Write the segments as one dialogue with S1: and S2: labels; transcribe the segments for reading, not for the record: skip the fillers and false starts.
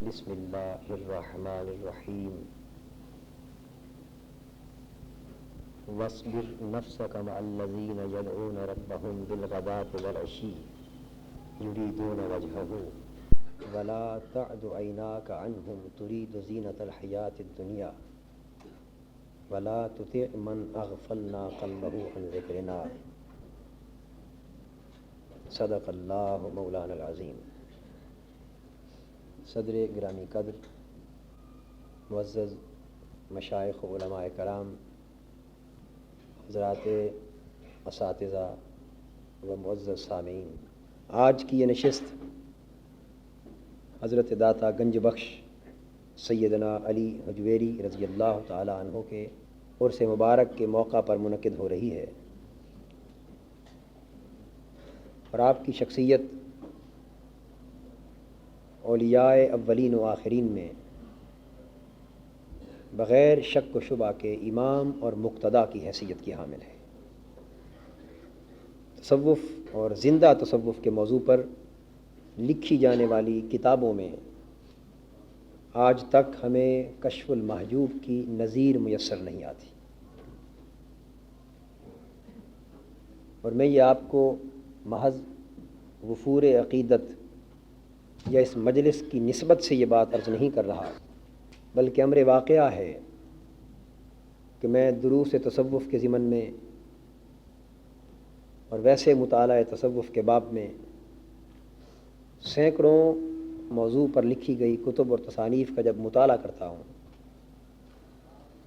S1: بسم اللہ الرحمن الرحیم واصبر نفسك مع الذين يدعون ربهم بالغداة والعشي يريدون وجهه ولا تعد عيناك عنهم تريد زينة الحياة الدنيا ولا تطع من اغفلنا قلبه عن ذكرنا صدق اللہ مولانا العظیم۔ صدر گرامی قدر، معزز مشائخ و علماء کرام، حضرات اساتذہ و معزز سامعین، آج کی یہ نشست حضرت داتا گنج بخش سیدنا علی حجویری رضی اللہ تعالی عنہ کے عرس مبارک کے موقع پر منعقد ہو رہی ہے، اور آپ کی شخصیت اولیاء اولین و آخرین میں بغیر شک و شبہ کے امام اور مقتدا کی حیثیت کی حامل ہے۔ تصوف اور زندہ تصوف کے موضوع پر لکھی جانے والی کتابوں میں آج تک ہمیں کشف المحجوب کی نظیر میسر نہیں آتی، اور میں یہ آپ کو محض وفور عقیدت یا اس مجلس کی نسبت سے یہ بات عرض نہیں کر رہا، بلکہ امر واقعہ ہے کہ میں دروس تصوف کے ضمن میں اور ویسے مطالعہ تصوف کے باب میں سینکڑوں موضوع پر لکھی گئی کتب اور تصانیف کا جب مطالعہ کرتا ہوں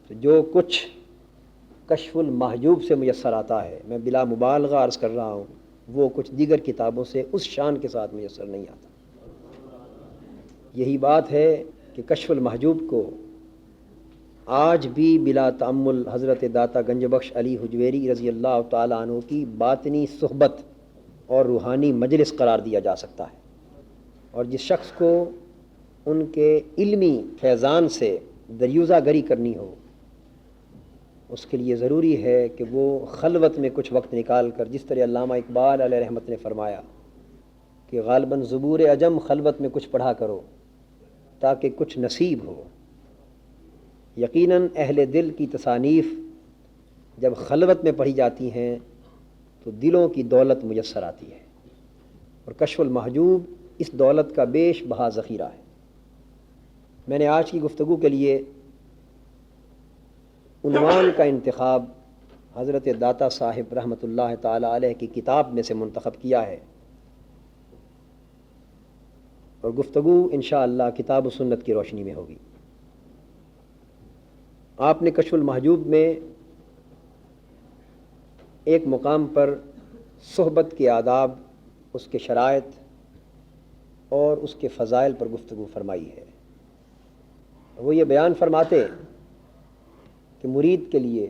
S1: تو جو کچھ کشف المحجوب سے میسر آتا ہے، میں بلا مبالغہ عرض کر رہا ہوں، وہ کچھ دیگر کتابوں سے اس شان کے ساتھ میسر نہیں آتا۔ یہی بات ہے کہ کشف المحجوب کو آج بھی بلا تأمل حضرت داتا گنج بخش علی حجویری رضی اللہ تعالیٰ عنہ کی باطنی صحبت اور روحانی مجلس قرار دیا جا سکتا ہے، اور جس شخص کو ان کے علمی فیضان سے دریوزہ گری کرنی ہو، اس کے لیے ضروری ہے کہ وہ خلوت میں کچھ وقت نکال کر، جس طرح علامہ اقبال علیہ رحمت نے فرمایا کہ غالباً زبور عجم خلوت میں کچھ پڑھا کرو تاکہ کچھ نصیب ہو۔ یقیناً اہل دل کی تصانیف جب خلوت میں پڑھی جاتی ہیں تو دلوں کی دولت میسر آتی ہے، اور کشف المحجوب اس دولت کا بیش بہا ذخیرہ ہے۔ میں نے آج کی گفتگو کے لیے عنوان کا انتخاب حضرت داتا صاحب رحمۃ اللہ تعالی علیہ کی کتاب میں سے منتخب کیا ہے، اور گفتگو انشاءاللہ کتاب و سنت کی روشنی میں ہوگی۔ آپ نے کشف المحجوب میں ایک مقام پر صحبت کے آداب، اس کے شرائط اور اس کے فضائل پر گفتگو فرمائی ہے۔ وہ یہ بیان فرماتے کہ مرید کے لیے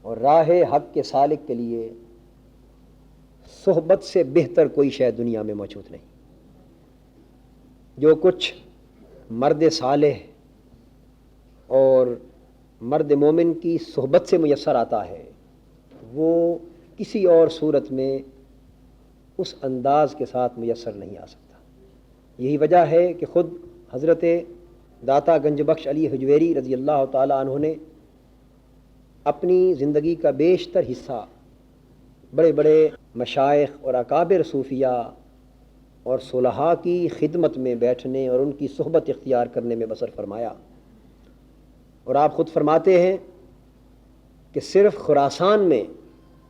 S1: اور راہ حق کے سالک کے لیے صحبت سے بہتر کوئی شے دنیا میں موجود نہیں۔ جو کچھ مرد صالح اور مرد مومن کی صحبت سے میسر آتا ہے، وہ کسی اور صورت میں اس انداز کے ساتھ میسر نہیں آ سکتا۔ یہی وجہ ہے کہ خود حضرت داتا گنج بخش علی حجویری رضی اللہ تعالی عنہ نے اپنی زندگی کا بیشتر حصہ بڑے بڑے مشائخ اور اکابر صوفیاء اور صلحاء کی خدمت میں بیٹھنے اور ان کی صحبت اختیار کرنے میں بسر فرمایا، اور آپ خود فرماتے ہیں کہ صرف خراسان میں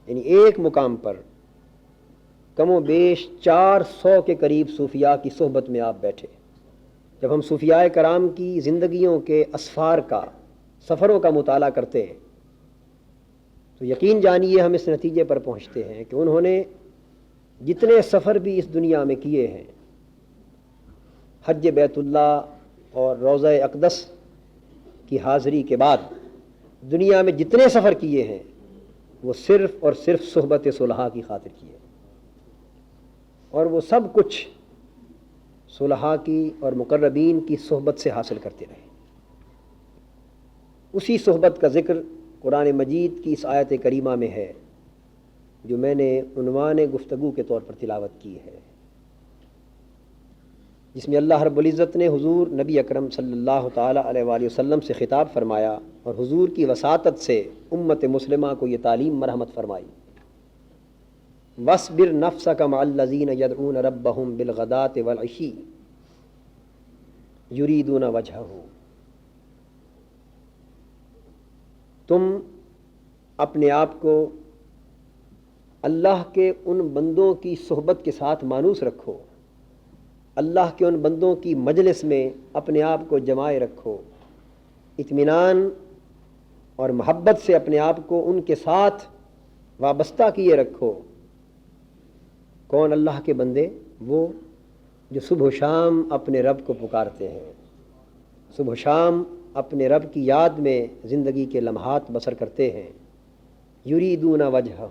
S1: یعنی ایک مقام پر کم و بیش 400 کے قریب صوفیاء کی صحبت میں آپ بیٹھے۔ جب ہم صوفیاء کرام کی زندگیوں کے اسفار کا، سفروں کا مطالعہ کرتے ہیں تو یقین جانیے ہم اس نتیجے پر پہنچتے ہیں کہ انہوں نے جتنے سفر بھی اس دنیا میں کیے ہیں، حج بیت اللہ اور روضہ اقدس کی حاضری کے بعد دنیا میں جتنے سفر کیے ہیں وہ صرف اور صرف صحبت صلحاء کی خاطر کیے، اور وہ سب کچھ صلحاء کی اور مقربین کی صحبت سے حاصل کرتے رہے۔ اسی صحبت کا ذکر قرآن مجید کی اس آیت کریمہ میں ہے جو میں نے عنوان گفتگو کے طور پر تلاوت کی ہے۔ جس میں اللہ رب العزت نے حضور نبی اکرم صلی اللہ تعالیٰ علیہ وآلہ وسلم سے خطاب فرمایا اور حضور کی وساطت سے امت مسلمہ کو یہ تعلیم مرحمت فرمائی، وَاصْبِرْ نَفْسَكَ مَعَ الَّذِينَ يَدْعُونَ رَبَّهُمْ بِالْغَدَاةِ وَالْعَشِيِّ يُرِيدُونَ وَجْهَهُ، تم اپنے آپ کو اللہ کے ان بندوں کی صحبت کے ساتھ مانوس رکھو، اللہ کے ان بندوں کی مجلس میں اپنے آپ کو جمائے رکھو، اطمینان اور محبت سے اپنے آپ کو ان کے ساتھ وابستہ کیے رکھو۔ کون اللہ کے بندے؟ وہ جو صبح و شام اپنے رب کو پکارتے ہیں، صبح و شام اپنے رب کی یاد میں زندگی کے لمحات بسر کرتے ہیں، یریدون وجہہ،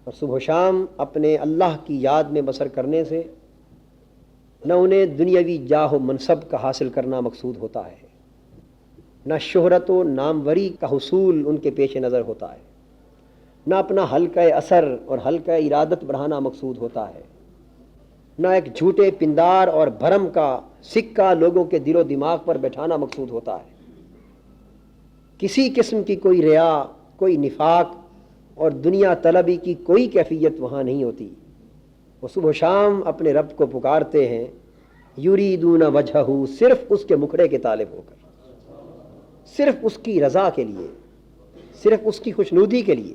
S1: اور صبح و شام اپنے اللہ کی یاد میں بسر کرنے سے نہ انہیں دنیاوی جاہ و منصب کا حاصل کرنا مقصود ہوتا ہے، نہ شہرت و ناموری کا حصول ان کے پیش نظر ہوتا ہے، نہ اپنا حلقہ اثر اور حلقہ ارادت بڑھانا مقصود ہوتا ہے، نہ ایک جھوٹے پندار اور بھرم کا سکہ لوگوں کے دل و دماغ پر بٹھانا مقصود ہوتا ہے۔ کسی قسم کی کوئی ریا، کوئی نفاق اور دنیا طلبی کی کوئی کیفیت وہاں نہیں ہوتی۔ وہ صبح و شام اپنے رب کو پکارتے ہیں، یریدون وجہہ، صرف اس کے مکھڑے کے طالب ہو کر، صرف اس کی رضا کے لیے، صرف اس کی خوشنودی کے لیے۔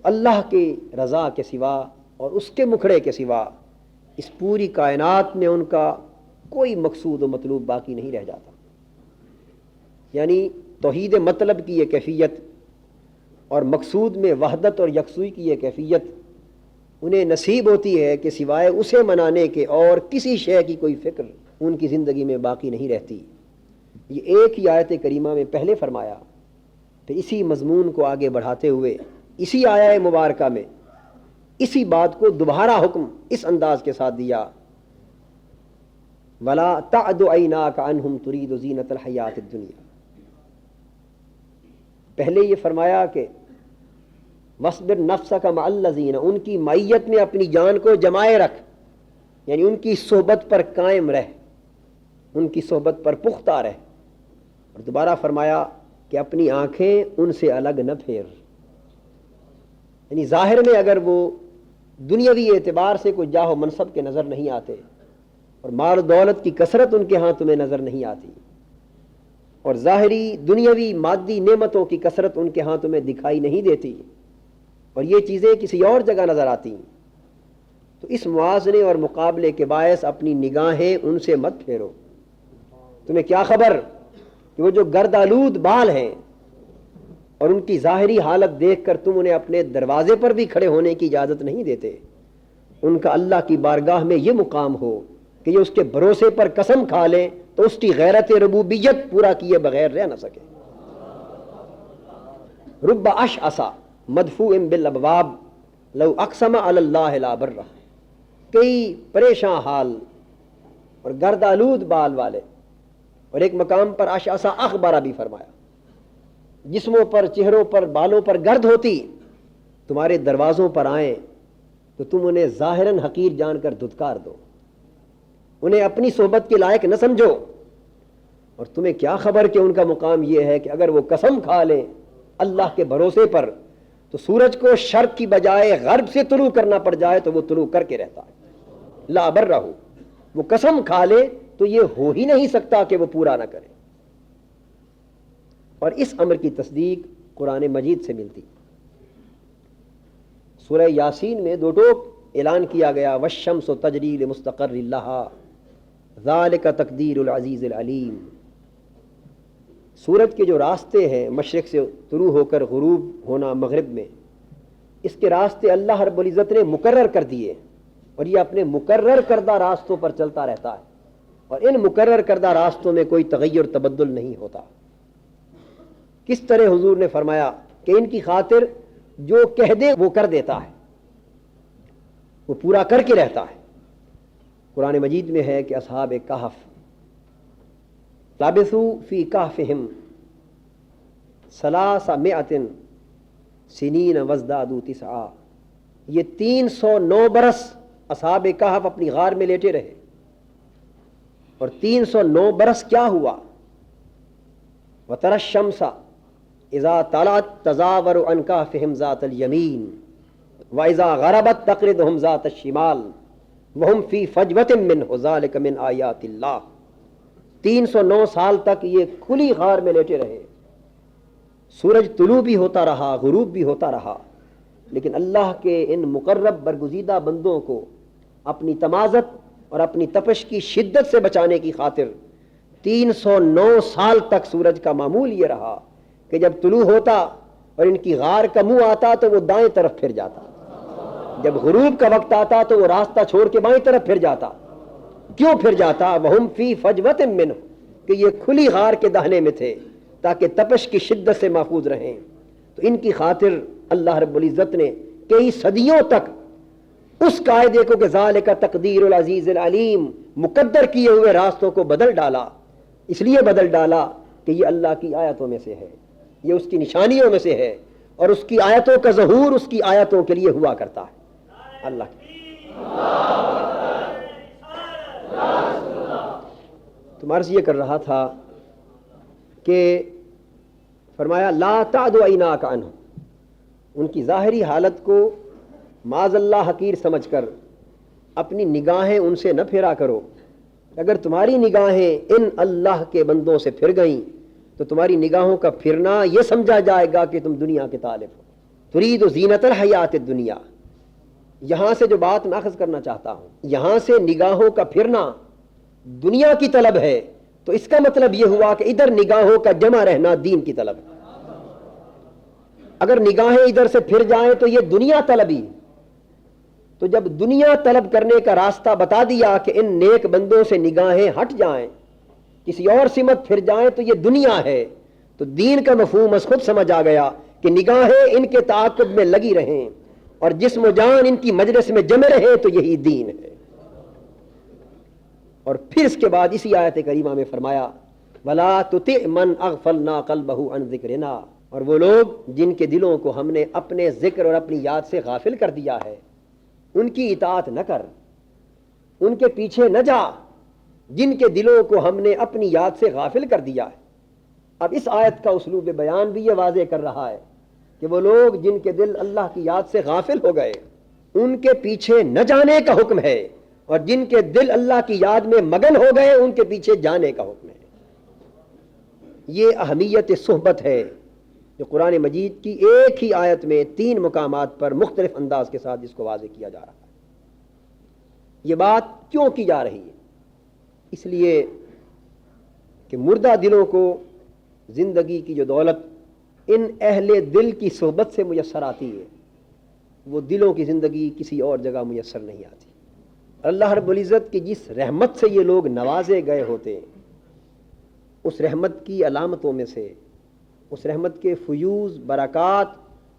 S1: اللہ کی رضا کے سوا اور اس کے مکھڑے کے سوا اس پوری کائنات میں ان کا کوئی مقصود و مطلوب باقی نہیں رہ جاتا۔ یعنی توحید مطلب کی یہ کیفیت اور مقصود میں وحدت اور یکسوئی کی یہ کیفیت انہیں نصیب ہوتی ہے کہ سوائے اسے منانے کے اور کسی شے کی کوئی فکر ان کی زندگی میں باقی نہیں رہتی۔ یہ ایک ہی آیت کریمہ میں پہلے فرمایا، پھر اسی مضمون کو آگے بڑھاتے ہوئے اسی آیہ مبارکہ میں اسی بات کو دوبارہ حکم اس انداز کے ساتھ دیا، وَلَا تَعْدُ عَيْنَاكَ عَنْهُمْ تُرِيدُ زِينَةَ الْحَيَاةِ الدُّنْيَا۔ پہلے یہ فرمایا کہ وَاصْبِرْ نَفْسَكَ مَعَ الَّذِينَ، ان کی معیت میں اپنی جان کو جمائے رکھ، یعنی ان کی صحبت پر قائم رہ، ان کی صحبت پر پختہ رہ۔ اور دوبارہ فرمایا کہ اپنی آنکھیں ان سے الگ نہ پھیر، یعنی ظاہر میں اگر وہ دنیاوی اعتبار سے کوئی جاہ و منصب کے نظر نہیں آتے اور مال و دولت کی کثرت ان کے ہاں تمہیں نظر نہیں آتی اور ظاہری دنیاوی مادی نعمتوں کی کثرت ان کے ہاں تمہیں دکھائی نہیں دیتی اور یہ چیزیں کسی اور جگہ نظر آتی، تو اس موازنے اور مقابلے کے باعث اپنی نگاہیں ان سے مت پھیرو۔ تمہیں کیا خبر کہ وہ جو گرد آلود بال ہیں اور ان کی ظاہری حالت دیکھ کر تم انہیں اپنے دروازے پر بھی کھڑے ہونے کی اجازت نہیں دیتے، ان کا اللہ کی بارگاہ میں یہ مقام ہو کہ یہ اس کے بھروسے پر قسم کھا لیں تو اس کی غیرت ربوبیت پورا کیے بغیر رہ نہ سکے۔ رب اشعث مدفوع بالابواب لو اقسم علی اللہ لا برہ، کئی پریشان حال اور گرد آلود بال والے، اور ایک مقام پر اشعث اخبارہ بھی فرمایا، جسموں پر، چہروں پر، بالوں پر گرد ہوتی، تمہارے دروازوں پر آئیں تو تم انہیں ظاہراً حقیر جان کر دھتکار دو، انہیں اپنی صحبت کے لائق نہ سمجھو، اور تمہیں کیا خبر کہ ان کا مقام یہ ہے کہ اگر وہ قسم کھا لیں اللہ کے بھروسے پر تو سورج کو شرق کی بجائے غرب سے طلوع کرنا پڑ جائے تو وہ طلوع کر کے رہتا ہے، لا برہ، وہ قسم کھا لے تو یہ ہو ہی نہیں سکتا کہ وہ پورا نہ کرے۔ اور اس امر کی تصدیق قرآن مجید سے ملتی۔ سورہ یاسین میں دو ٹوک اعلان کیا گیا، والشمس تجری لمستقر لہا ذالک تقدیر العزیز العلیم۔ سورج کے جو راستے ہیں مشرق سے طلوع ہو کر غروب ہونا مغرب میں، اس کے راستے اللہ رب العزت نے مقرر کر دیے اور یہ اپنے مقرر کردہ راستوں پر چلتا رہتا ہے اور ان مقرر کردہ راستوں میں کوئی تغیر تبدل نہیں ہوتا۔ کس طرح حضور نے فرمایا کہ ان کی خاطر جو کہہ دے وہ کر دیتا ہے، وہ پورا کر کے رہتا ہے۔ قرآن مجید میں ہے کہ اصحاب کہف لابثوا فی کہفہم 300 سنین وازدادوا 9، یہ 309 برس اصحاب کہف اپنی غار میں لیٹے رہے اور 309 برس کیا ہوا؟ وَتَرَى الشَّمْسَ اذا طلعت تزاور عن كهفهم ذات اليمين واذا غربت تقرضهم ذات الشمال وهم في فجوة منه ذلك من آیات اللہ۔ 309 سال تک یہ کھلی غار میں لیٹے رہے، سورج طلوع بھی ہوتا رہا، غروب بھی ہوتا رہا، لیکن اللہ کے ان مقرب برگزیدہ بندوں کو اپنی تمازت اور اپنی تپش کی شدت سے بچانے کی خاطر 309 سال تک سورج کا معمول یہ رہا کہ جب طلوع ہوتا اور ان کی غار کا منہ آتا تو وہ دائیں طرف پھر جاتا، جب غروب کا وقت آتا تو وہ راستہ چھوڑ کے بائیں طرف پھر جاتا۔ کیوں پھر جاتا؟ وَهُمْ فِي فَجْوَةٍ مِّنْهُ، کہ یہ کھلی غار کے دہنے میں تھے تاکہ تپش کی شدت سے محفوظ رہیں۔ تو ان کی خاطر اللہ رب العزت نے کئی صدیوں تک اس قاعدے کو کہ ذالک تقدیر العزیز العلیم، مقدر کیے ہوئے راستوں کو بدل ڈالا۔ اس لیے بدل ڈالا کہ یہ اللہ کی آیتوں میں سے ہے، یہ اس کی نشانیوں میں سے ہے، اور اس کی آیتوں کا ظہور اس کی آیتوں کے لیے ہوا کرتا ہے۔ اللہ تو عرض یہ کر رہا تھا کہ فرمایا لا تعد عیناک عنہ، ان کی ظاہری حالت کو معاذ اللہ حقیر سمجھ کر اپنی نگاہیں ان سے نہ پھیرا کرو۔ اگر تمہاری نگاہیں ان اللہ کے بندوں سے پھر گئیں تو تمہاری نگاہوں کا پھرنا یہ سمجھا جائے گا کہ تم دنیا کے طالب ہو۔ ترید زینت الحیات الدنیا، یہاں سے جو بات میں اخذ کرنا چاہتا ہوں، یہاں سے نگاہوں کا پھرنا دنیا کی طلب ہے، تو اس کا مطلب یہ ہوا کہ ادھر نگاہوں کا جمع رہنا دین کی طلب ہے۔ اگر نگاہیں ادھر سے پھر جائیں تو یہ دنیا طلبی، تو جب دنیا طلب کرنے کا راستہ بتا دیا کہ ان نیک بندوں سے نگاہیں ہٹ جائیں، کسی اور سمت پھر جائیں تو یہ دنیا ہے، تو دین کا مفہوم از خود سمجھ آ گیا کہ نگاہیں ان کے تعاقب میں لگی رہیں اور جسم و جان ان کی مجلس میں جمع رہے، تو یہی دین ہے۔ اور پھر اس کے بعد اسی آیت کریمہ میں فرمایا وَلَا تُطِعْ مَنْ أَغْفَلْنَا قَلْبَهُ عَنْ ذِكْرِنَا، اور وہ لوگ جن کے دلوں کو ہم نے اپنے ذکر اور اپنی یاد سے غافل کر دیا ہے، ان کی اطاعت نہ کر، ان کے پیچھے نہ جا، جن کے دلوں کو ہم نے اپنی یاد سے غافل کر دیا ہے۔ اب اس آیت کا اسلوب بیان بھی یہ واضح کر رہا ہے کہ وہ لوگ جن کے دل اللہ کی یاد سے غافل ہو گئے، ان کے پیچھے نہ جانے کا حکم ہے، اور جن کے دل اللہ کی یاد میں مگن ہو گئے ان کے پیچھے جانے کا حکم ہے۔ یہ اہمیت صحبت ہے جو قرآن مجید کی ایک ہی آیت میں 3 مقامات پر مختلف انداز کے ساتھ جس کو واضح کیا جا رہا ہے۔ یہ بات کیوں کی جا رہی ہے؟ اس لیے کہ مردہ دلوں کو زندگی کی جو دولت ان اہل دل کی صحبت سے میسر آتی ہے، وہ دلوں کی زندگی کسی اور جگہ میسر نہیں آتی۔ اللہ رب العزت کی جس رحمت سے یہ لوگ نوازے گئے ہوتے ہیں، اس رحمت کی علامتوں میں سے، اس رحمت کے فیوز برکات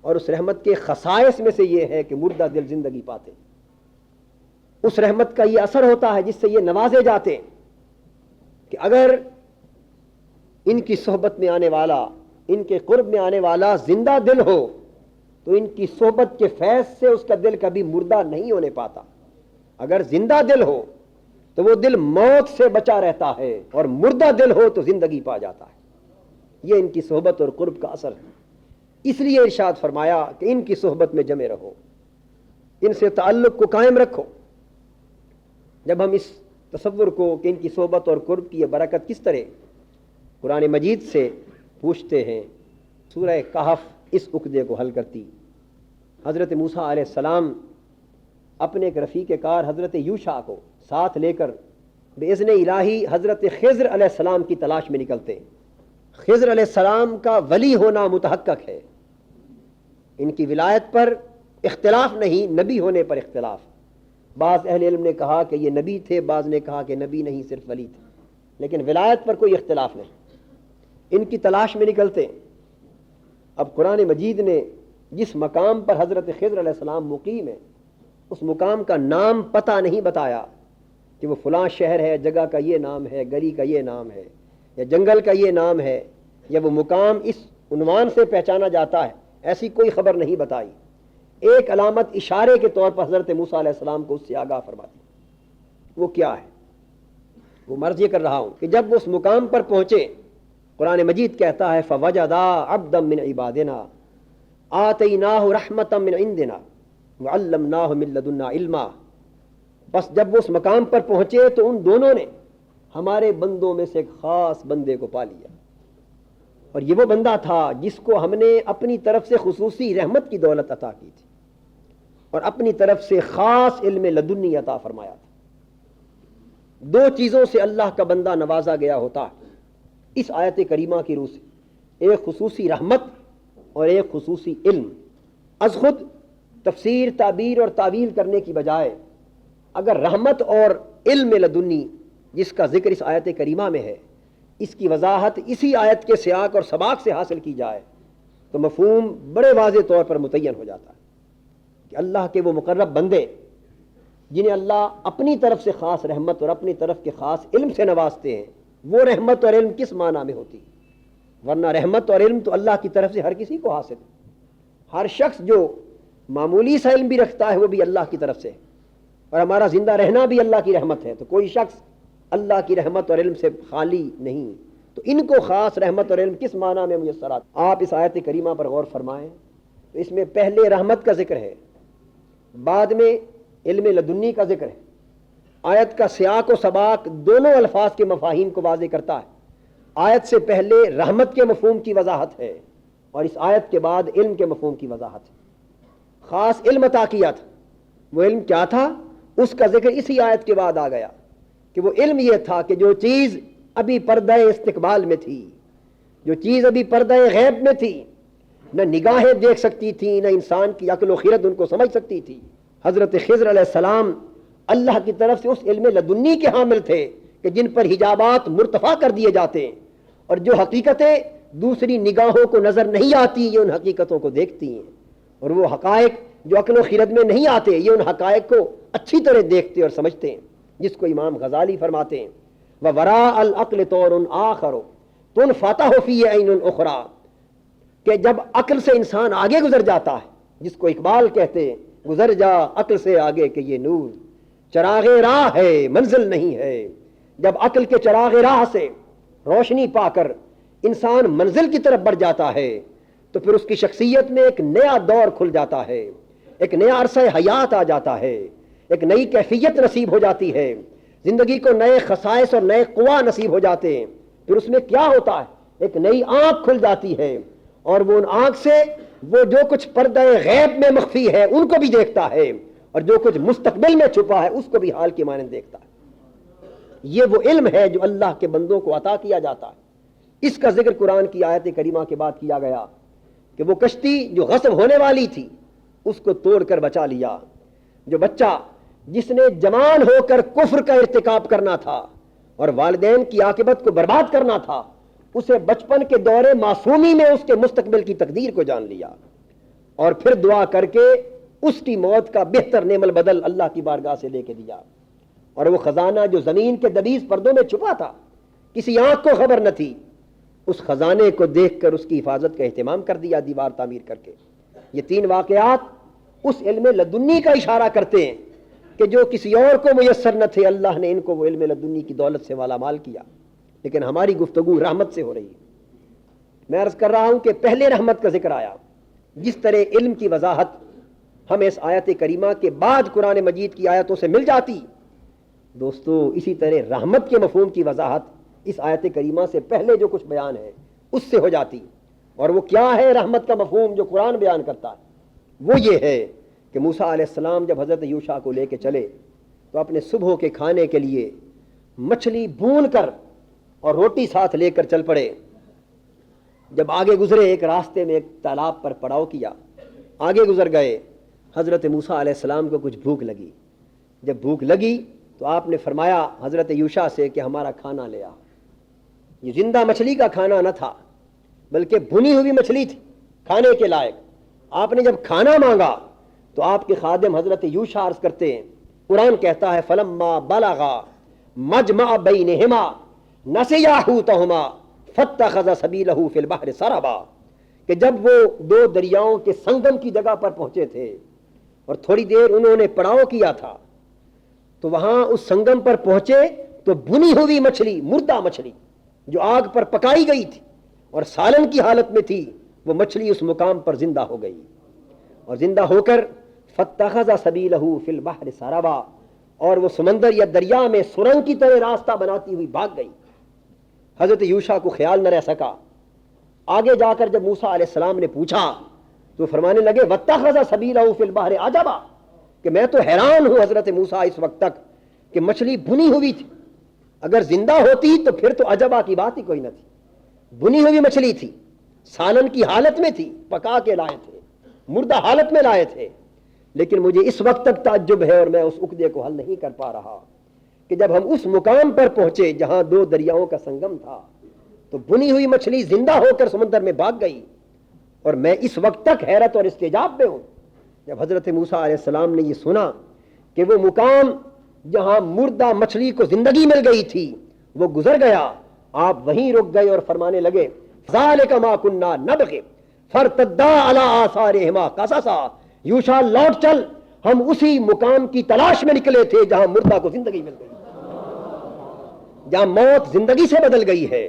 S1: اور اس رحمت کے خصائص میں سے یہ ہے کہ مردہ دل زندگی پاتے، اس رحمت کا یہ اثر ہوتا ہے جس سے یہ نوازے جاتے ہیں کہ اگر ان کی صحبت میں آنے والا، ان کے قرب میں آنے والا زندہ دل ہو تو ان کی صحبت کے فیض سے اس کا دل کبھی مردہ نہیں ہونے پاتا۔ اگر زندہ دل ہو تو وہ دل موت سے بچا رہتا ہے، اور مردہ دل ہو تو زندگی پا جاتا ہے۔ یہ ان کی صحبت اور قرب کا اثر ہے۔ اس لیے ارشاد فرمایا کہ ان کی صحبت میں جمع رہو، ان سے تعلق کو قائم رکھو۔ جب ہم اس تصور کو کہ ان کی صحبت اور قرب کی یہ برکت کس طرح قرآن مجید سے پوچھتے ہیں، سورہ کہف اس عقدے کو حل کرتی۔ حضرت موسیٰ علیہ السلام اپنے ایک رفیق کار حضرت یوشع کو ساتھ لے کر باذن الہی حضرت خضر علیہ السلام کی تلاش میں نکلتے ہیں۔ خضر علیہ السلام کا ولی ہونا متحقق ہے، ان کی ولایت پر اختلاف نہیں، نبی ہونے پر اختلاف۔ بعض اہل علم نے کہا کہ یہ نبی تھے، بعض نے کہا کہ نبی نہیں صرف ولی تھے، لیکن ولایت پر کوئی اختلاف نہیں۔ ان کی تلاش میں نکلتے ہیں۔ اب قرآن مجید نے جس مقام پر حضرت خضر علیہ السلام مقیم ہے، اس مقام کا نام پتہ نہیں بتایا کہ وہ فلاں شہر ہے، جگہ کا یہ نام ہے، گلی کا یہ نام ہے، یا جنگل کا یہ نام ہے، یا وہ مقام اس عنوان سے پہچانا جاتا ہے، ایسی کوئی خبر نہیں بتائی۔ ایک علامت اشارے کے طور پر حضرت موسیٰ علیہ السلام کو اس سے آگاہ فرما دی۔ وہ کیا ہے؟ وہ مرض یہ کر رہا ہوں کہ جب وہ اس مقام پر پہنچے، قرآن مجید کہتا ہے فَوَجَدَا عَبْدًا مِّنْ عِبَادِنَا آتَيْنَاهُ رَحْمَةً مِّنْ عِنْدِنَا وَعَلَّمْنَاهُ مِن لَّدُنَّا عِلْمًا۔ بس جب وہ اس مقام پر پہنچے تو ان دونوں نے ہمارے بندوں میں سے ایک خاص بندے کو پا لیا، اور یہ وہ بندہ تھا جس کو ہم نے اپنی طرف سے خصوصی رحمت کی دولت عطا کی تھی اور اپنی طرف سے خاص علم لدنی عطا فرمایا تھا۔ دو چیزوں سے اللہ کا بندہ نوازا گیا ہوتا ہے اس آیت کریمہ کی روح سے، ایک خصوصی رحمت اور ایک خصوصی علم۔ از خود تفسیر، تعبیر اور تعویل کرنے کی بجائے اگر رحمت اور علم لدنی جس کا ذکر اس آیت کریمہ میں ہے، اس کی وضاحت اسی آیت کے سیاق اور سباق سے حاصل کی جائے تو مفہوم بڑے واضح طور پر متعین ہو جاتا ہے کہ اللہ کے وہ مقرب بندے جنہیں اللہ اپنی طرف سے خاص رحمت اور اپنی طرف کے خاص علم سے نوازتے ہیں، وہ رحمت اور علم کس معنی میں ہوتی؟ ورنہ رحمت اور علم تو اللہ کی طرف سے ہر کسی کو حاصل ہے۔ ہر شخص جو معمولی سا علم بھی رکھتا ہے وہ بھی اللہ کی طرف سے، اور ہمارا زندہ رہنا بھی اللہ کی رحمت ہے، تو کوئی شخص اللہ کی رحمت اور علم سے خالی نہیں۔ تو ان کو خاص رحمت اور علم کس معنی میں میسر آتا؟ آپ اس آیت کریمہ پر غور فرمائیں تو اس میں پہلے رحمت کا ذکر ہے، بعد میں علم لدنی کا ذکر ہے۔ آیت کا سیاق و سباق دونوں الفاظ کے مفاہیم کو واضح کرتا ہے۔ آیت سے پہلے رحمت کے مفہوم کی وضاحت ہے اور اس آیت کے بعد علم کے مفہوم کی وضاحت ہے۔ خاص علم عطا کیا تھا، وہ علم کیا تھا اس کا ذکر اسی آیت کے بعد آ گیا کہ وہ علم یہ تھا کہ جو چیز ابھی پردہ استقبال میں تھی، جو چیز ابھی پردہ غیب میں تھی، نہ نگاہیں دیکھ سکتی تھی، نہ انسان کی عقل و خرد ان کو سمجھ سکتی تھی، حضرت خضر علیہ السلام اللہ کی طرف سے اس علم لدنی کے حامل تھے کہ جن پر حجابات مرتفع کر دیے جاتے ہیں، اور جو حقیقتیں دوسری نگاہوں کو نظر نہیں آتی یہ ان حقیقتوں کو دیکھتی ہیں، اور وہ حقائق جو عقل و خرد میں نہیں آتے یہ ان حقائق کو اچھی طرح دیکھتے اور سمجھتے ہیں، جس کو امام غزالی فرماتے ہیں وَوَرَاءَ الْعَقْلِ طَوْرٌ آخَرُ تُنْفَتَحُ فِيهِ عَيْنٌ أُخْرَى، کہ جب عقل سے انسان آگے گزر جاتا ہے، جس کو اقبال کہتے ہیں گزر جا عقل سے آگے کہ یہ نور چراغ راہ ہے منزل نہیں ہے۔ جب عقل کے چراغ راہ سے روشنی پا کر انسان منزل کی طرف بڑھ جاتا ہے تو پھر اس کی شخصیت میں ایک نیا دور کھل جاتا ہے، ایک نیا عرصہ حیات آ جاتا ہے، ایک نئی کیفیت نصیب ہو جاتی ہے، زندگی کو نئے خصائص اور نئے قوا نصیب ہو جاتے ہیں۔ پھر اس میں کیا ہوتا ہے؟ ایک نئی آنکھ کھل جاتی ہے، اور وہ ان آنکھ سے وہ جو کچھ پردہ غیب میں مخفی ہے ان کو بھی دیکھتا ہے، اور جو کچھ مستقبل میں چھپا ہے اس کو بھی حال کی مانند دیکھتا ہے۔ یہ وہ علم ہے جو اللہ کے بندوں کو عطا کیا جاتا ہے۔ اس کا ذکر قرآن کی آیت کریمہ کے بعد کیا گیا کہ وہ کشتی جو غصب ہونے والی تھی اس کو توڑ کر بچا لیا۔ جو بچہ جس نے جوان ہو کر کفر کا ارتکاب کرنا تھا اور والدین کی عاقبت کو برباد کرنا تھا، اسے بچپن کے دور معصومی میں اس کے مستقبل کی تقدیر کو جان لیا، اور پھر دعا کر کے اس کی موت کا بہتر نعم البدل اللہ کی بارگاہ سے لے کے دیا۔ اور وہ خزانہ جو زمین کے دبیز پردوں میں چھپا تھا، کسی آنکھ کو خبر نہ تھی، اس خزانے کو دیکھ کر اس کی حفاظت کا اہتمام کر دیا دیوار تعمیر کر کے۔ یہ تین واقعات اس علم لدنی کا اشارہ کرتے ہیں کہ جو کسی اور کو میسر نہ تھے، اللہ نے ان کو وہ علم لدنی کی دولت سے مالا مال کیا۔ لیکن ہماری گفتگو رحمت سے ہو رہی ہے۔ میں عرض کر رہا ہوں کہ پہلے رحمت کا ذکر آیا، جس طرح علم کی وضاحت ہمیں اس آیت کریمہ کے بعد قرآن مجید کی آیتوں سے مل جاتی، دوستو اسی طرح رحمت کے مفہوم کی وضاحت اس آیت کریمہ سے پہلے جو کچھ بیان ہے اس سے ہو جاتی۔ اور وہ کیا ہے رحمت کا مفہوم جو قرآن بیان کرتا ہے؟ وہ یہ ہے کہ موسیٰ علیہ السلام جب حضرت یوشع کو لے کے چلے تو اپنے صبح کے کھانے کے لیے مچھلی بھون کر اور روٹی ساتھ لے کر چل پڑے۔ جب آگے گزرے ایک راستے میں ایک تالاب پر پڑاؤ کیا، آگے گزر گئے، حضرت موسیٰ علیہ السلام کو کچھ بھوک لگی۔ جب بھوک لگی تو آپ نے فرمایا حضرت یوشع سے کہ ہمارا کھانا لے آ۔ یہ زندہ مچھلی کا کھانا نہ تھا بلکہ بھنی ہوئی مچھلی تھی کھانے کے لائق۔ آپ نے جب کھانا مانگا تو آپ کے خادم حضرت یوشع عرض کرتے ہیں، قرآن کہتا ہے فلما بلغا مجمع بینہما نسیا حوتہما فاتخذ سبیلہ فی البحر سربا، کہ جب وہ دو دریاؤں کے سنگم کی جگہ پر پہنچے تھے اور تھوڑی دیر انہوں نے پڑاؤ کیا تھا، تو وہاں اس سنگم پر پہنچے تو بھنی ہوئی مچھلی، مردہ مچھلی جو آگ پر پکائی گئی تھی اور سالن کی حالت میں تھی، وہ مچھلی اس مقام پر زندہ ہو گئی، اور زندہ ہو کر فاتخذ سبیلہ فی البحر سربا، اور وہ سمندر یا دریا میں سرنگ کی طرح راستہ بناتی ہوئی بھاگ گئی۔ حضرت یوشع کو خیال نہ رہ سکا۔ آگے جا کر جب موسیٰ علیہ السلام نے پوچھا تو فرمانے لگے واتخذ سبیلہ فی البحر عجبا، کہ میں تو حیران ہوں حضرت موسیٰ اس وقت تک کہ مچھلی بھنی ہوئی تھی، اگر زندہ ہوتی تو پھر تو عجبا کی بات ہی کوئی نہ تھی۔ بھنی ہوئی مچھلی تھی، سالن کی حالت میں تھی، پکا کے لائے تھے، مردہ حالت میں لائے تھے، لیکن مجھے اس وقت تک تعجب ہے اور میں اس عقدے کو حل نہیں کر پا رہا کہ جب ہم اس مقام پر پہنچے جہاں دو دریاؤں کا سنگم تھا تو بھنی ہوئی مچھلی زندہ ہو کر سمندر میں بھاگ گئی، اور میں اس وقت تک حیرت اور استعجاب میں ہوں۔ جب حضرت موسیٰ علیہ السلام نے یہ سنا کہ وہ مقام جہاں مردہ مچھلی کو زندگی مل گئی تھی وہ گزر گیا، آپ وہیں رک گئے اور فرمانے لگے ذالک ما کنا نبغی فرتدا علی آثارہما قصصا، یوشع لوٹ چل، ہم اسی مقام کی تلاش میں نکلے تھے جہاں مردہ کو زندگی مل گئی، جہاں موت زندگی سے بدل گئی ہے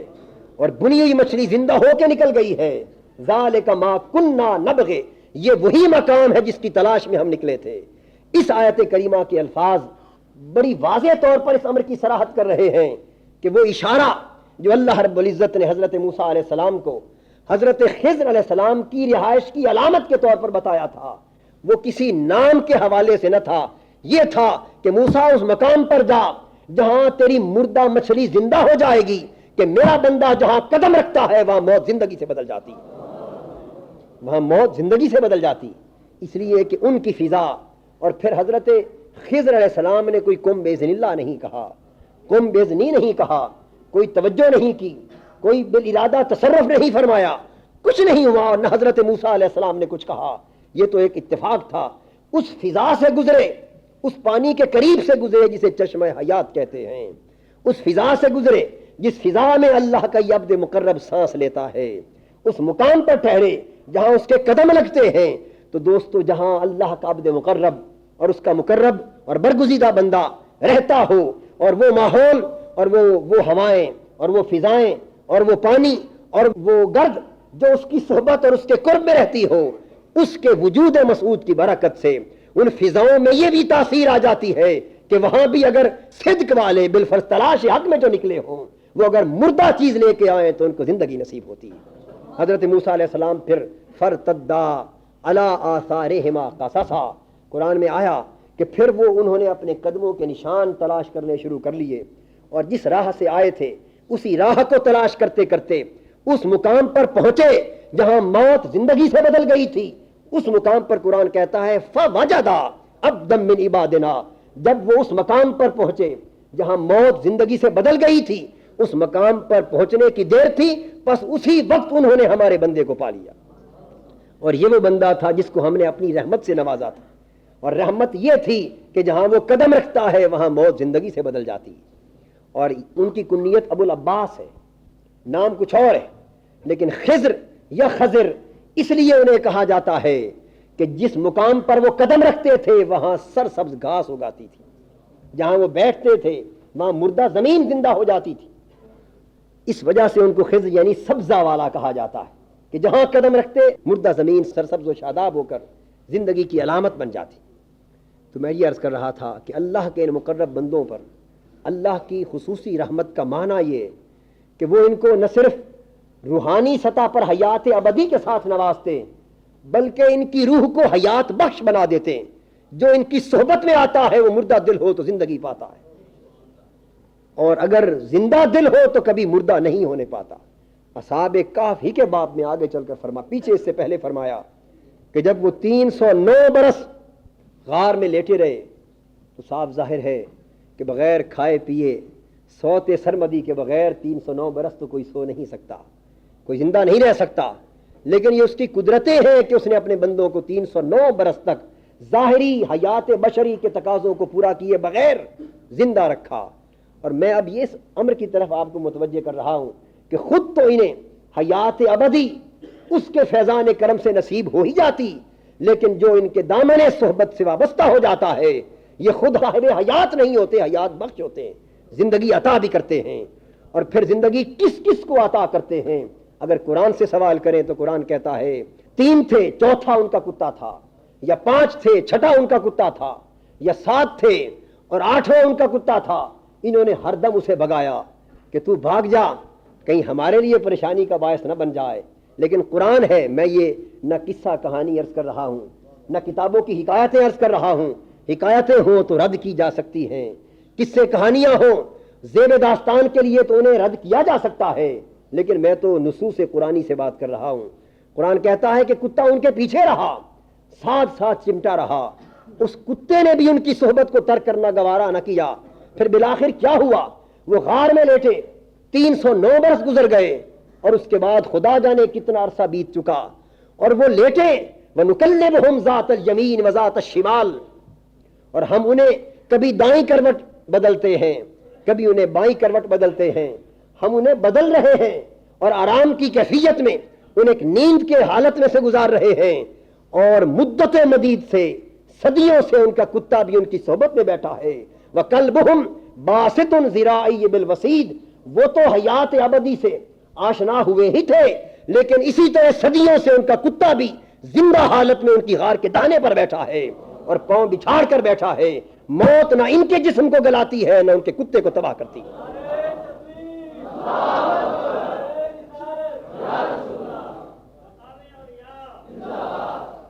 S1: اور بنی ہوئی مچھلی زندہ ہو کے نکل گئی ہے۔ ذالک ما کنا نبغی، یہ وہی مقام ہے جس کی تلاش میں ہم نکلے تھے۔ اس آیت کریمہ کے الفاظ بڑی واضح طور پر اس امر کی صراحت کر رہے ہیں کہ وہ اشارہ جو اللہ رب العزت نے حضرت موسیٰ علیہ السلام کو حضرت خضر علیہ السلام کی رہائش کی علامت کے طور پر بتایا تھا، وہ کسی نام کے حوالے سے نہ تھا، یہ تھا کہ موسیٰ اس مقام پر جا جہاں تیری مردہ مچھلی زندہ ہو جائے گی، کہ میرا بندہ جہاں قدم رکھتا ہے وہاں موت زندگی سے بدل جاتی، وہاں موت زندگی سے بدل جاتی۔ اس لیے کہ ان کی فضا، اور پھر حضرت خضر علیہ السلام نے کوئی قم باذن اللہ نہیں کہا، قم باذنی نہیں کہا، کوئی توجہ نہیں کی، کوئی بالارادہ تصرف نہیں فرمایا، کچھ نہیں ہوا، اور نہ حضرت موسیٰ علیہ السلام نے کچھ کہا، یہ تو ایک اتفاق تھا۔ اس فضا سے گزرے، اس پانی کے قریب سے گزرے جسے چشمہ حیات کہتے ہیں، اس فضا سے گزرے جس فضا میں اللہ کا یہ عبد مقرب سانس لیتا ہے، اس مقام پر ٹھہرے جہاں اس کے قدم لگتے ہیں۔ تو دوستو جہاں اللہ کا عبد مقرب اور اس کا مقرب اور برگزیدہ بندہ رہتا ہو، اور وہ ماحول اور وہ ہوائیں اور وہ فضائیں اور وہ پانی اور وہ گرد جو اس کی صحبت اور اس کے قرب میں رہتی ہو، اس کے وجود مسعود کی برکت سے ان فضاؤں میں یہ بھی تاثیر آ جاتی ہے کہ وہاں بھی اگر صدق والے بالفرض تلاش حق میں جو نکلے ہوں وہ اگر مردہ چیز لے کے آئیں تو ان کو زندگی نصیب ہوتی ہے۔ حضرت موسیٰ علیہ السلام پھر فرتدا علی آثارہما قصصا، قرآن میں آیا کہ پھر وہ انہوں نے اپنے قدموں کے نشان تلاش کرنے شروع کر لیے، اور جس راہ سے آئے تھے اسی راہ کو تلاش کرتے کرتے اس مقام پر پہنچے جہاں موت زندگی سے بدل گئی تھی۔ اس مقام پر قرآن کہتا ہے فوجدا عبدا من عبادنا، جب وہ اس مقام پر پہنچے جہاں موت زندگی سے بدل گئی تھی، اس مقام پر پہنچنے کی دیر تھی، بس اسی وقت انہوں نے ہمارے بندے کو پا لیا، اور یہ وہ بندہ تھا جس کو ہم نے اپنی رحمت سے نوازا تھا، اور رحمت یہ تھی کہ جہاں وہ قدم رکھتا ہے وہاں موت زندگی سے بدل جاتی ہے۔ اور ان کی کنیت ابو العباس ہے، نام کچھ اور ہے، لیکن خضر یا خضر اس لیے انہیں کہا جاتا ہے کہ جس مقام پر وہ قدم رکھتے تھے وہاں سرسبز گھاس اگاتی تھی، جہاں وہ بیٹھتے تھے وہاں مردہ زمین زندہ ہو جاتی تھی، اس وجہ سے ان کو خضر یعنی سبزہ والا کہا جاتا ہے کہ جہاں قدم رکھتے مردہ زمین سرسبز و شاداب ہو کر زندگی کی علامت بن جاتی۔ تو میں یہ عرض کر رہا تھا کہ اللہ کے ان مقرب بندوں پر اللہ کی خصوصی رحمت کا معنی یہ کہ وہ ان کو نہ صرف روحانی سطح پر حیات ابدی کے ساتھ نوازتے بلکہ ان کی روح کو حیات بخش بنا دیتے ہیں۔ جو ان کی صحبت میں آتا ہے وہ مردہ دل ہو تو زندگی پاتا ہے، اور اگر زندہ دل ہو تو کبھی مردہ نہیں ہونے پاتا۔ اصحاب کہف ہی کے باب میں آگے چل کر پیچھے اس سے پہلے فرمایا کہ جب وہ 309 برس غار میں لیٹے رہے تو صاف ظاہر ہے کہ بغیر کھائے پیے سوت سرمدی کے بغیر 309 برس تو کوئی سو نہیں سکتا، کوئی زندہ نہیں رہ سکتا، لیکن یہ اس کی قدرتیں ہیں کہ اس نے اپنے بندوں کو 309 برس تک ظاہری حیات بشری کے تقاضوں کو پورا کیے بغیر زندہ رکھا۔ اور میں اب یہ اس امر کی طرف آپ کو متوجہ کر رہا ہوں کہ خود تو انہیں حیات ابدی اس کے فیضان کرم سے نصیب ہو ہی جاتی، لیکن جو ان کے دامن صحبت سے وابستہ ہو جاتا ہے یہ خود صاحب حیات نہیں ہوتے، حیات بخش ہوتے ہیں۔ زندگی عطا بھی کرتے ہیں، اور پھر زندگی کس کس کو عطا کرتے ہیں؟ اگر قرآن سے سوال کریں تو قرآن کہتا ہے 3 تھے، چوتھا ان کا کتا تھا، یا 5 تھے، چھٹا ان کا کتا تھا، یا 7 تھے اور 8واں ان کا کتا تھا، انہوں نے ہر دم اسے بھگایا کہ تو بھاگ جا، کہیں ہمارے لیے پریشانی کا باعث نہ بن جائے۔ لیکن قرآن ہے، میں یہ نہ قصہ کہانی عرض کر رہا ہوں، نہ کتابوں کی حکایتیں عرض کر رہا ہوں۔ حکایتیں ہوں تو رد کی جا سکتی ہیں، قصے کہانیاں ہوں زیب داستان کے لیے تو انہیں رد کیا جا سکتا ہے، لیکن میں تو نصوص قرآنی سے بات کر رہا ہوں۔ قرآن کہتا ہے کہ کتا ان کے پیچھے رہا، ساتھ ساتھ چمٹا رہا، اس کتے نے بھی ان کی صحبت کو ترک کرنا گوارا نہ کیا۔ پھر بالآخر کیا ہوا؟ وہ غار میں لیٹے، 309 برس گزر گئے، اور اس کے بعد خدا جانے کتنا عرصہ بیت چکا، اور وہ لیٹے وَنُكَلِّمُهُمْ ذَاتَ الْيَمِينِ وَذَاتَ الشِّمَالِ، اور ہم انہیں کبھی دائیں کروٹ بدلتے ہیں، کبھی انہیں بائیں کروٹ بدلتے ہیں، ہم انہیں بدل رہے ہیں، اور آرام کی کیفیت میں انہیں ایک نیند کے حالت میں سے گزار رہے ہیں، اور مدت مدید سے، صدیوں سے ان کا کتا بھی ان کی صحبت میں بیٹھا ہے۔ وَكَلْبُهُمْ بَاسِطٌ ذِرَاعِهِ بِالْوَصِيدِ، وہ تو حیات ابدی سے آشنا ہوئے ہی تھے، لیکن اسی طرح صدیوں سے ان کا کتا بھی زندہ حالت میں ان کی غار کے دانے پر بیٹھا ہے اور پاؤں بچھاڑ کر بیٹھا ہے۔ موت نہ ان کے جسم کو گلاتی ہے، نہ ان کے کتے کو تباہ کرتی ہے۔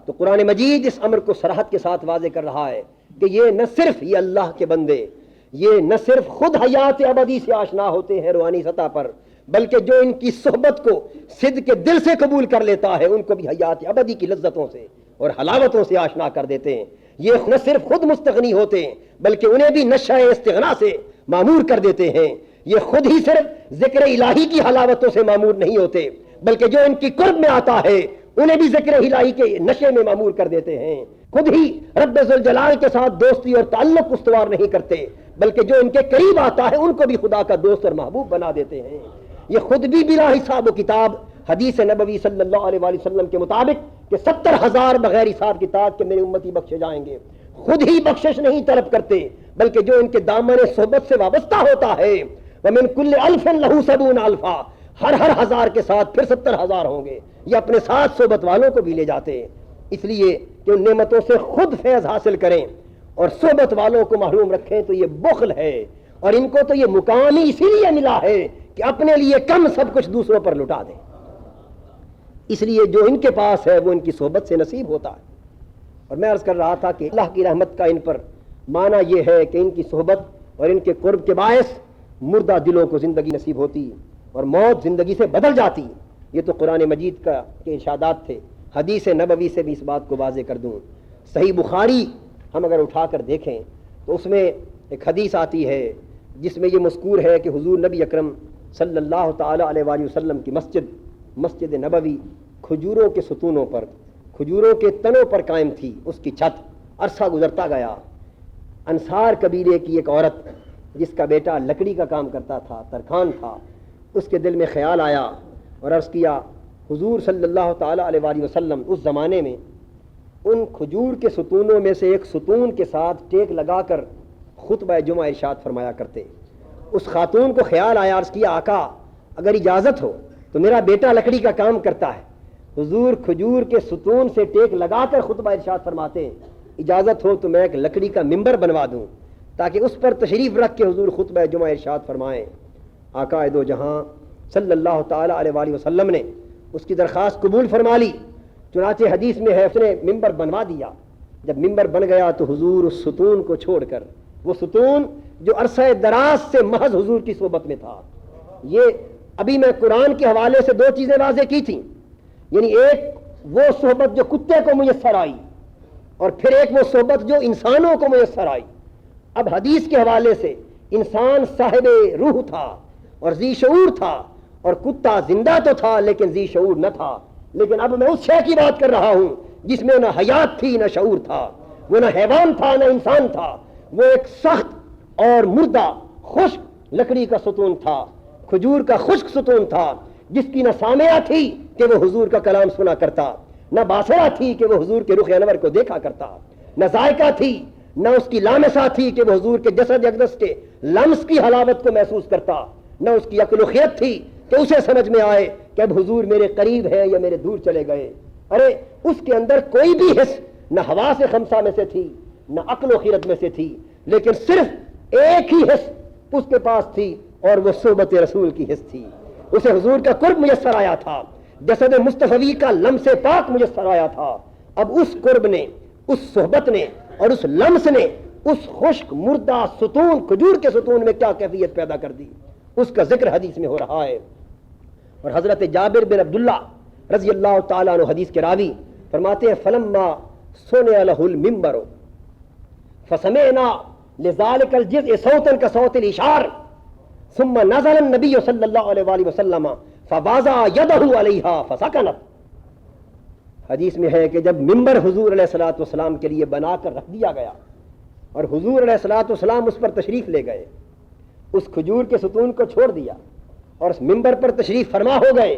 S1: تو قرآن مجید اس امر کو صراحت کے ساتھ واضح کر رہا ہے کہ یہ نہ صرف یہ اللہ کے بندے، یہ نہ صرف خود حیات ابدی سے آشنا ہوتے ہیں روحانی سطح پر، بلکہ جو ان کی صحبت کو صدق کے دل سے قبول کر لیتا ہے ان کو بھی حیات ابدی کی لذتوں سے اور حلاوتوں سے آشنا کر دیتے ہیں۔ یہ نہ صرف خود مستغنی ہوتے ہیں بلکہ انہیں بھی نشہ استغنا سے معمور کر دیتے ہیں۔ یہ خود ہی صرف ذکر الہی کی حلاوتوں سے معمور نہیں ہوتے بلکہ جو ان کی قرب میں آتا ہے انہیں بھی ذکر الہی کے نشے میں معمور کر دیتے ہیں۔ خود ہی رب ذوالجلال کے ساتھ دوستی اور تعلق استوار نہیں کرتے بلکہ جو ان کے قریب آتا ہے ان کو بھی خدا کا دوست اور محبوب بنا دیتے ہیں۔ یہ خود بھی بلا حساب و کتاب حدیث نبوی صلی اللہ علیہ وآلہ وسلم کے مطابق کہ 70,000 بغیر حساب کتاب کے میرے امتی بخشے جائیں گے، خود ہی بخشش نہیں طلب کرتے بلکہ جو ان کے دامن صحبت سے وابستہ ہوتا ہے۔ وَمِن كُلِّ أَلْفٍ لَهُ 70 أَلْفًا، ہر 1000 کے ساتھ پھر 70,000 ہوں گے۔ یہ اپنے ساتھ صحبت والوں کو بھی لے جاتے ہیں، اس لیے کہ ان نعمتوں سے خود فیض حاصل کریں اور صحبت والوں کو محروم رکھیں تو یہ بخل ہے، اور ان کو تو یہ مقام ہی اسی لیے ملا ہے کہ اپنے لیے کم سب کچھ دوسروں پر لٹا دیں۔ اس لیے جو ان کے پاس ہے وہ ان کی صحبت سے نصیب ہوتا ہے۔ اور میں عرض کر رہا تھا کہ اللہ کی رحمت کا ان پر معنی یہ ہے کہ ان کی صحبت اور ان کے قرب کے باعث مردہ دلوں کو زندگی نصیب ہوتی اور موت زندگی سے بدل جاتی۔ یہ تو قرآن مجید کا کے ارشادات تھے۔ حدیث نبوی سے بھی اس بات کو واضح کر دوں، صحیح بخاری ہم اگر اٹھا کر دیکھیں تو اس میں ایک حدیث آتی ہے جس میں یہ مذکور ہے کہ حضور نبی اکرم صلی اللہ تعالی علیہ وآلہ وسلم کی مسجد نبوی کھجوروں کے ستونوں پر، کھجوروں کے تنوں پر قائم تھی، اس کی چھت۔ عرصہ گزرتا گیا، انصار قبیلے کی ایک عورت جس کا بیٹا لکڑی کا کام کرتا تھا، ترکھان تھا، اس کے دل میں خیال آیا اور عرض کیا حضور صلی اللہ تعالی علیہ وآلہ وسلم اس زمانے میں ان کھجور کے ستونوں میں سے ایک ستون کے ساتھ ٹیک لگا کر خطبہ جمعہ ارشاد فرمایا کرتے۔ اس خاتون کو خیال آیا، عرض کیا آقا اگر اجازت ہو تو میرا بیٹا لکڑی کا کام کرتا ہے، حضور کھجور کے ستون سے ٹیک لگا کر خطبہ ارشاد فرماتے ہیں، اجازت ہو تو میں ایک لکڑی کا ممبر بنوا دوں تاکہ اس پر تشریف رکھ کے حضور خطبہ جمعہ ارشاد فرمائیں۔ آقا دو جہاں صلی اللہ تعالی علیہ وآلہ وسلم نے اس کی درخواست قبول فرما لی، چنانچہ حدیث میں ہے اس نے ممبر بنوا دیا۔ جب ممبر بن گیا تو حضور اس ستون کو چھوڑ کر، وہ ستون جو عرصہ دراز سے محض حضور کی صحبت میں تھا، یہ ابھی میں قرآن کے حوالے سے 2 چیزیں واضح کی تھیں، یعنی ایک وہ صحبت جو کتے کو میسر آئی اور پھر ایک وہ صحبت جو انسانوں کو میسر آئی۔ اب حدیث کے حوالے سے انسان صاحب روح تھا اور ذی شعور تھا، اور کتا زندہ تو تھا لیکن ذی شعور نہ تھا۔ لیکن اب میں اس شے کی بات کر رہا ہوں جس میں نہ حیات تھی نہ شعور تھا، وہ نہ حیوان تھا نہ انسان تھا، وہ ایک سخت اور مردہ خشک لکڑی کا ستون تھا، کھجور کا خشک ستون تھا، جس کی نہ سامعہ تھی کہ وہ حضور کا کلام سنا کرتا، نہ باصرہ تھی کہ وہ حضور کے رخ انور کو دیکھا کرتا، نہ ذائقہ تھی، نہ اس کی لامسہ تھی کہ وہ حضور کے جسد اقدس کے لمس کی حلاوت کو محسوس کرتا، نہ اس کی عقل و خیرت تھی کہ اسے سمجھ میں آئے کہ اب حضور میرے قریب ہے یا میرے دور چلے گئے۔ ارے اس کے اندر کوئی بھی حص نہ حواس خمسہ میں سے تھی نہ عقل و خیرت میں سے تھی، لیکن صرف ایک ہی حص اس کے پاس تھی اور وہ صحبت رسول کی حص تھی۔ اسے حضور کا قرب میسر آیا تھا، جسد مصطفی کا لمس پاک میسر آیا تھا۔ اب اس قرب نے، اس صحبت نے اور اس لمس نے اس خشک مردہ ستون، کھجور کے ستون میں کیا کیفیت پیدا کر دی، اس کا ذکر حدیث میں ہو رہا ہے۔ اور حضرت جابر بن عبداللہ رضی اللہ تعالیٰ عنہ حدیث کے راوی فرماتے ہیں فلما صنع له المنبر فسمعنا لذلك الجزء صوتا كصوت الاشار ثم نزل النبي صلی اللہ علیہ وآلہ وسلم فوضع يده عليها فسكنت۔ حدیث میں ہے کہ جب منبر حضور علیہ الصلوۃ والسلام کے لیے بنا کر رکھ دیا گیا اور حضور علیہ الصلوۃ والسلام اس پر تشریف لے گئے، اس کھجور کے ستون کو چھوڑ دیا اور اس منبر پر تشریف فرما ہو گئے،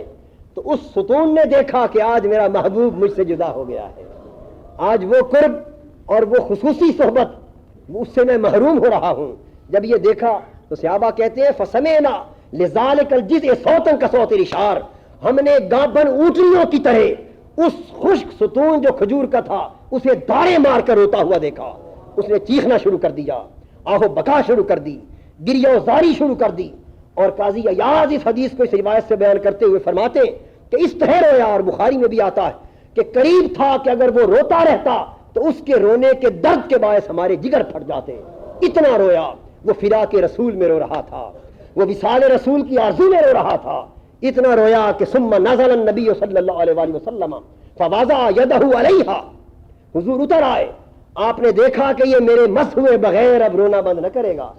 S1: تو اس ستون نے دیکھا کہ آج میرا محبوب مجھ سے جدا ہو گیا ہے، آج وہ قرب اور وہ خصوصی صحبت اس سے میں محروم ہو رہا ہوں۔ جب یہ دیکھا تو صحابہ کہتے ہیں فسمعنا لذلك الجزء صوتا كصوت الاشار، ہم نے گابن اونٹنیوں کی طرح اس خشک ستون جو کھجور کا تھا اسے داڑے مار کر روتا ہوا دیکھا۔ اس نے چیخنا شروع کر دیا، آہو بکا شروع کر دی، گریہ و زاری شروع کر دی۔ اور قاضی عیاض اس حدیث کو اس روایت سے بیان کرتے ہوئے فرماتے کہ اس طرح رویا، اور بخاری میں بھی آتا ہے کہ قریب تھا کہ اگر وہ روتا رہتا تو اس کے رونے کے درد کے باعث ہمارے جگر پھٹ جاتے، اتنا رویا۔ وہ فراق رسول میں رو رہا تھا، وہ وصال رسول کی آرزو میں رو رہا تھا، اتنا رویا کہ ثم نزل النبی صلی اللہ علیہ وآلہ وسلم فوضع یدہ علیہا، حضور اتر آئے، آپ نے دیکھا کہ یہ میرے مس ہوئے بغیر اب رونا بند نہ کرے گا،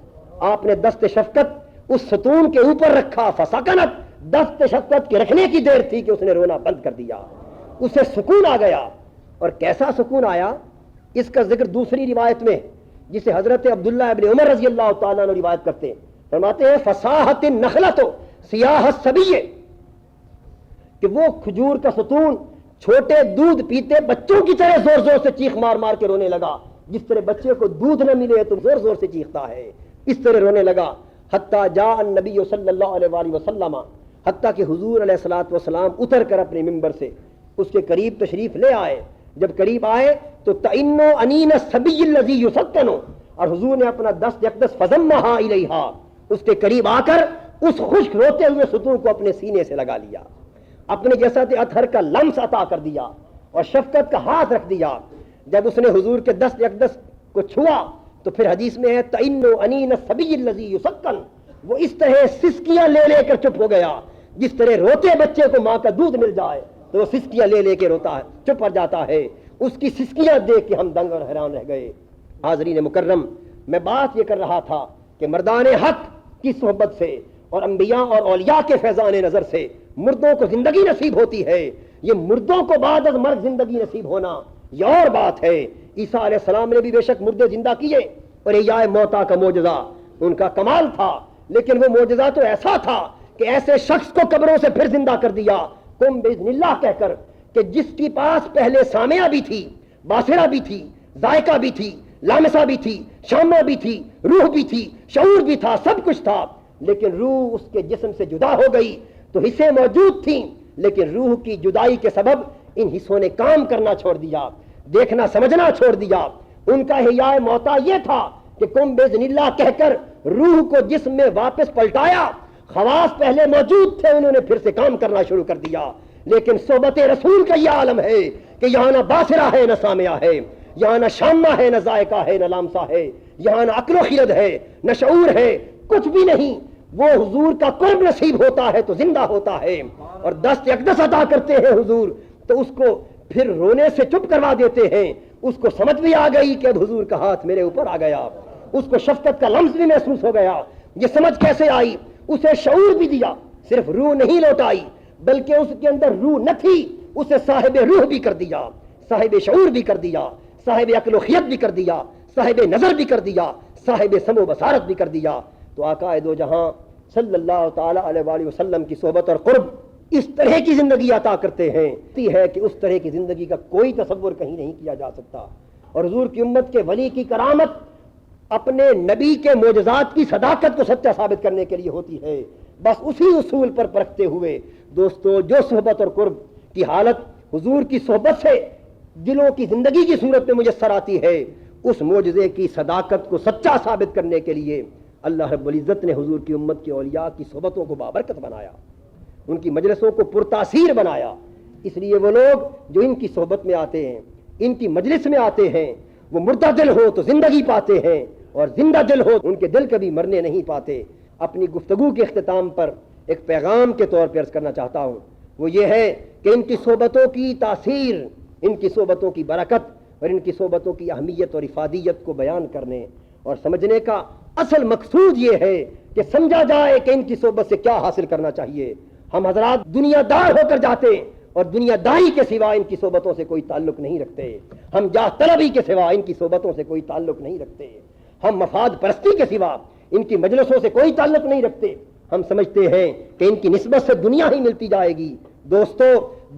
S1: آپ نے دست شفقت اس ستون کے اوپر رکھا، فسکنت، دست شفقت کے رکھنے کی دیر تھی کہ اس نے رونا بند کر دیا، اسے سکون آ گیا۔ اور کیسا سکون آیا، اس کا ذکر دوسری روایت میں جسے حضرت عبداللہ ابن عمر رضی اللہ تعالیٰ عنہ روایت کرتے ہیں، فرماتے ہیں فصاحت النخلۃ سیاح الصبی، کہ وہ کھجور کا ستون چھوٹے دودھ پیتے بچوں کی طرح زور زور سے چیخ مار مار کے رونے لگا، جس طرح بچے کو دودھ نہ ملے تو زور زور سے چیختا ہے، اس طرح رونے لگا۔ حتیٰ جاء النبی صلی اللہ علیہ وآلہ وسلم، حتیٰ کہ حضور علیہ الصلوۃ والسلام اتر کر اپنے ممبر سے اس کے قریب تشریف لے آئے۔ جب قریب آئے تو تئن انین الصبی الذی یسکن، اور حضور نے اپنا دست اقدس فضمھا الیہا، اس کے قریب آ کر اس خشک روتے ہوئے ستون کو اپنے سینے سے لگا لیا، اپنے جسد اطہر کا لمس عطا کر دیا اور شفقت کا ہاتھ رکھ دیا۔ جب اس نے حضور کے دست اقدس کو چھوا تو پھر حدیث میں ہے تئن انین الصبی الذی یسکن، وہ اس طرح سسکیاں لے لے کر چپ ہو گیا، جس طرح روتے بچے کو ماں کا دودھ مل جائے تو وہ سسکیاں لے لے کے روتا ہے، چپ پڑ جاتا ہے۔ اس کی سسکیاں دیکھ کے ہم دنگ اور حیران رہ گئے۔ حاضرین مکرم، میں بات یہ کر رہا تھا کہ مردان حق کی صحبت سے اور انبیاء اور اولیاء کے فیضان نظر سے مردوں کو زندگی نصیب ہوتی ہے، یہ مردوں کو بعد از مرگ زندگی نصیب ہونا یہ اور بات ہے۔ عیسیٰ علیہ السلام نے بھی بے شک مردے زندہ کیے، اور احیاء موتا کا معجزہ ان کا کمال تھا، لیکن وہ معجزہ تو ایسا تھا کہ ایسے شخص کو قبروں سے پھر زندہ کر دیا قم باذن اللہ کہہ کر، کہ جس کے پاس پہلے سامعہ بھی تھی، باصرہ بھی تھی، ذائقہ بھی تھی، لامسہ بھی تھی، شامہ بھی تھی، روح بھی تھی، شعور بھی تھا، سب کچھ تھا، لیکن روح اس کے جسم سے جدا ہو گئی تو حصے موجود تھیں، لیکن روح کی جدائی کے سبب ان حصوں نے کام کرنا چھوڑ دیا، دیکھنا سمجھنا چھوڑ دیا۔ ان کا احیاء موتا یہ تھا کہ قم باذن اللہ کہہ کر روح کو جسم میں واپس پلٹایا، خواص پہلے موجود تھے، انہوں نے پھر سے کام کرنا شروع کر دیا۔ لیکن صحبت رسول کا یہ عالم ہے کہ یہاں نہ باصرہ ہے نہ سامعہ ہے، یہاں نہ شامہ ہے نہ ذائقہ ہے نہ لامسہ ہے، یہاں نہ عقل و خرد ہے نہ شعور ہے، کچھ بھی نہیں۔ وہ حضور کا قرب نصیب ہوتا ہے تو زندہ ہوتا ہے، اور دست اقدس عطا کرتے ہیں حضور تو اس کو پھر رونے سے چپ کروا دیتے ہیں۔ اس کو سمجھ بھی آ گئی کہ اب حضور کا ہاتھ میرے اوپر آ گیا، اس کو شفقت کا لمس بھی محسوس ہو گیا۔ یہ سمجھ کیسے آئی؟ اسے شعور بھی دیا، صرف روح نہیں لوٹائی بلکہ اس کے اندر روح نہ تھی، اسے صاحب روح بھی کر دیا، صاحب شعور بھی کر دیا، صاحب عقل و خیرت بھی کر دیا، صاحب نظر بھی کر دیا، صاحب سمع و بصارت بھی کر دیا۔ تو آقا دو جہاں صلی اللہ تعالی علیہ وآلہ وسلم کی صحبت اور قرب اس طرح کی زندگی عطا کرتے ہیں ہے کہ اس طرح کی زندگی کا کوئی تصور کہیں نہیں کیا جا سکتا۔ اور حضور کی امت کے ولی کی کرامت اپنے نبی کے معجزات کی صداقت کو سچا ثابت کرنے کے لیے ہوتی ہے. بس اسی اصول پر پرکھتے ہوئے دوستو جو صحبت اور قرب کی حالت حضور کی صحبت سے دلوں کی زندگی کی صورت میں میسر آتی ہے، اس معجزے کی صداقت کو سچا ثابت کرنے کے لیے اللہ رب العزت نے حضور کی امت کے اولیاء کی صحبتوں کو بابرکت بنایا، ان کی مجلسوں کو پرتاثیر بنایا. اس لیے وہ لوگ جو ان کی صحبت میں آتے ہیں، ان کی مجلس میں آتے ہیں، وہ مردہ دل ہو تو زندگی پاتے ہیں، اور زندہ دل ہو ان کے دل کبھی مرنے نہیں پاتے. اپنی گفتگو کے اختتام پر ایک پیغام کے طور پر عرض کرنا چاہتا ہوں، وہ یہ ہے کہ ان کی صحبتوں کی تاثیر، ان کی صحبتوں کی برکت اور ان کی صحبتوں کی اہمیت اور افادیت کو بیان کرنے اور سمجھنے کا اصل مقصود یہ ہے کہ سمجھا جائے کہ ان کی صحبت سے کیا حاصل کرنا چاہیے. ہم حضرات دنیا دار ہو کر جاتے اور دنیا داری کے سوا ان کی صحبتوں سے کوئی تعلق نہیں رکھتے. ہم جاہ طلبی کے سوا ان کی صحبتوں سے کوئی تعلق نہیں رکھتے. ہم مفاد پرستی کے سوا ان کی مجلسوں سے کوئی تعلق نہیں رکھتے. ہم سمجھتے ہیں کہ ان کی نسبت سے دنیا ہی ملتی جائے گی. دوستو،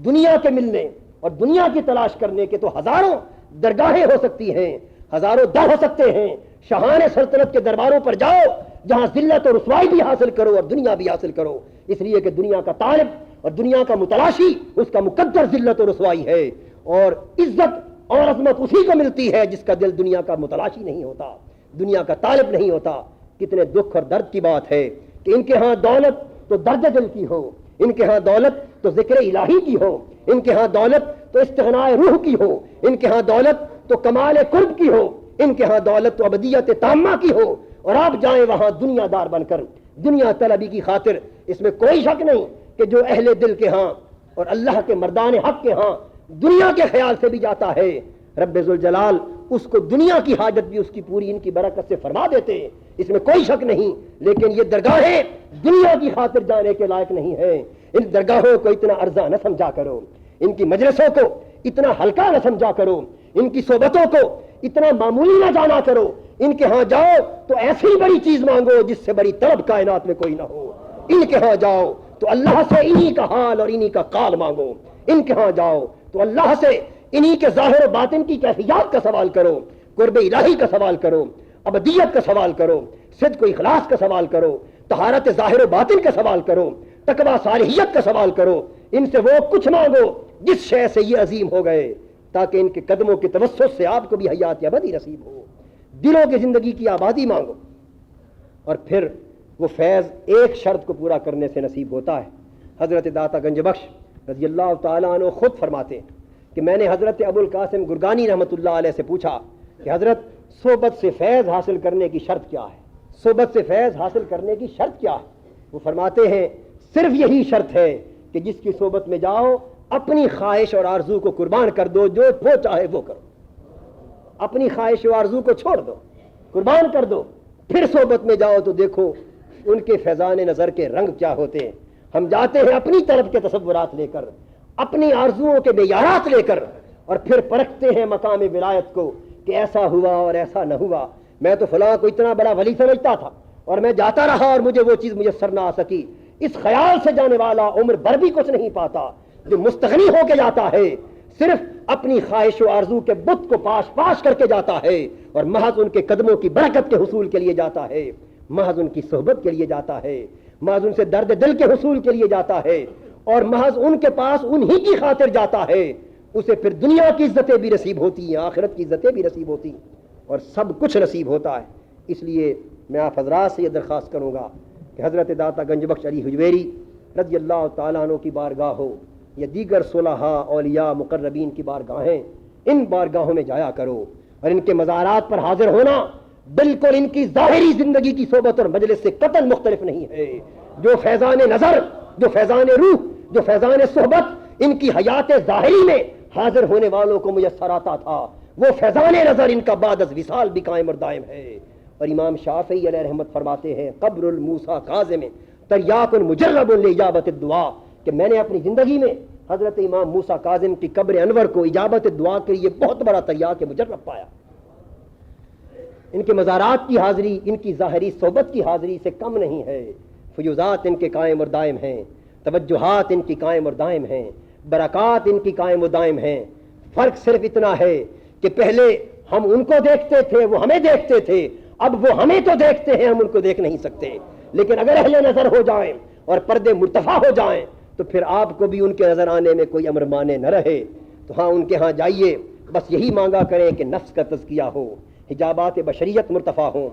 S1: دنیا کے ملنے اور دنیا کی تلاش کرنے کے تو ہزاروں درگاہیں ہو سکتی ہیں، ہزاروں در ہو سکتے ہیں. شاہان سلطنت کے درباروں پر جاؤ جہاں ذلت اور رسوائی بھی حاصل کرو اور دنیا بھی حاصل کرو، اس لیے کہ دنیا کا طالب اور دنیا کا متلاشی اس کا مقدر ذلت اور رسوائی ہے، اور عزت اور عظمت اسی کو ملتی ہے جس کا دل دنیا کا متلاشی نہیں ہوتا، دنیا کا طالب نہیں ہوتا. کتنے دکھ اور درد کی بات ہے کہ ان کے ہاں دولت تو درد دل کی ہو، ان کے ہاں دولت تو ذکر الہی کی ہو، ان کے ہاں دولت تو استغناء روح کی ہو، ان کے ہاں دولت تو کمال قرب کی ہو، ان کے ہاں دولت تو ابدیت تامہ کی ہو، اور آپ جائیں وہاں دنیا دار بن کر دنیا طلبی کی خاطر. اس میں کوئی شک نہیں کہ جو اہل دل کے ہاں اور اللہ کے مردان حق کے ہاں دنیا کے خیال سے بھی جاتا ہے، رب ذوالجلال اس کو دنیا کی حاجت بھی اس کی پوری ان کی برکت سے فرما دیتے ہیں، اس میں کوئی شک نہیں. لیکن یہ درگاہیں دنیا کی خاطر جانے کے لائق نہیں ہیں. ان درگاہوں کو اتنا ارزاں نہ سمجھا کرو، ان کی مجلسوں کو اتنا ہلکا نہ سمجھا کرو، ان کی صحبتوں کو اتنا معمولی نہ جانا کرو. ان کے ہاں جاؤ تو ایسی بڑی چیز مانگو جس سے بڑی طلب کائنات میں کوئی نہ ہو. ان کے ہاں جاؤ تو اللہ سے انہی کا حال اور انہی کا قال مانگو. ان کے ہاں جاؤ تو اللہ سے انہی کے ظاہر و باطن کی کیفیات کا سوال کرو، قرب الہی کا سوال کرو، ابدیت کا سوال کرو، صدق و اخلاص کا سوال کرو، طہارت ظاہر و باطن کا سوال کرو، تقوی صالحیت کا سوال کرو. ان سے وہ کچھ مانگو جس شے سے یہ عظیم ہو گئے، تاکہ ان کے قدموں کے توسط سے آپ کو بھی حیات ابدی نصیب ہو. دلوں کی زندگی کی آبادی مانگو، اور پھر وہ فیض ایک شرط کو پورا کرنے سے نصیب ہوتا ہے. حضرت داتا گنج بخش رضی اللہ تعالیٰ عنہ خود فرماتے ہیں کہ میں نے حضرت ابو القاسم گرگانی رحمۃ اللہ علیہ سے پوچھا کہ حضرت صحبت سے فیض حاصل کرنے کی شرط کیا ہے؟ صحبت سے فیض حاصل کرنے کی شرط کیا ہے؟ وہ فرماتے ہیں صرف یہی شرط ہے کہ جس کی صحبت میں جاؤ اپنی خواہش اور آرزو کو قربان کر دو، جو وہ چاہے وہ کرو. اپنی خواہش و آرزو کو چھوڑ دو، قربان کر دو. پھر صحبت میں جاؤ تو دیکھو ان کے فیضان نظر کے رنگ کیا ہوتے ہیں. ہم جاتے ہیں اپنی طرف کے تصورات لے کر، اپنی آرزوؤں کے معیارات لے کر، اور پھر پرکھتے ہیں مقام ولایت کو کہ ایسا ہوا اور ایسا نہ ہوا. میں تو فلاں کو اتنا بڑا ولی سمجھتا تھا اور میں جاتا رہا اور مجھے وہ چیز میسر نہ آ سکی. اس خیال سے جانے والا عمر بھر بھی کچھ نہیں پاتا. جو مستغنی ہو کے جاتا ہے صرف اپنی خواہش و آرزو کے بت کو پاش کر کے جاتا ہے، اور محض ان کے قدموں کی برکت کے حصول کے لیے جاتا ہے، محض ان کی صحبت کے لیے جاتا ہے، محض ان سے درد دل کے حصول کے لیے جاتا ہے، اور محض ان کے پاس انہی کی خاطر جاتا ہے. اسے پھر دنیا کی عزتیں بھی نصیب ہوتی ہیں، آخرت کی عزتیں بھی نصیب ہوتی ہیں، اور سب کچھ نصیب ہوتا ہے. اس لیے میں آپ حضرات سے یہ درخواست کروں گا کہ حضرت داتا گنج بخش علی حجویری رضی اللہ تعالیٰ عنہ کی بارگاہ ہو یا دیگر صلحاء اولیاء مقربین کی بارگاہیں، ان بارگاہوں میں جایا کرو، اور ان کے مزارات پر حاضر ہونا بالکل ان کی ظاہری زندگی کی صحبت اور مجلس سے قطعاً مختلف نہیں ہے. جو فیضان نظر، جو فیضان روح، جو فیضان صحبت ان کی حیات ظاہری میں حاضر ہونے والوں کو میسر آتا تھا، وہ فیضان نظر ان کا بعد از وصال بھی قائم اور دائم ہے. اور امام شافعی علیہ رحمت فرماتے ہیں قبر الموسیٰ کاظم تریاق مجرب لاجابت الدعا، کہ میں نے اپنی زندگی میں حضرت امام موسیٰ کاظم کی قبر انور کو اجابت دعا کے لیے بہت بڑا تریاق مجرب پایا. ان کے مزارات کی حاضری ان کی ظاہری صحبت کی حاضری سے کم نہیں ہے. فیوزات ان کے قائم اور دائم ہیں، توجہات ان کی قائم اور دائم ہیں، برکات ان کی قائم و دائم ہیں. فرق صرف اتنا ہے کہ پہلے
S2: ہم ان کو دیکھتے تھے، وہ ہمیں دیکھتے تھے، اب وہ ہمیں تو دیکھتے ہیں، ہم ان کو دیکھ نہیں سکتے. لیکن اگر اہل نظر ہو جائیں اور پردے مرتفع ہو جائیں تو پھر آپ کو بھی ان کے نظر آنے میں کوئی امر مانے نہ رہے. تو ہاں ان کے ہاں جائیے، بس یہی مانگا کریں کہ نفس کا تزکیہ ہو، حجابات بشریت مرتفع ہوں،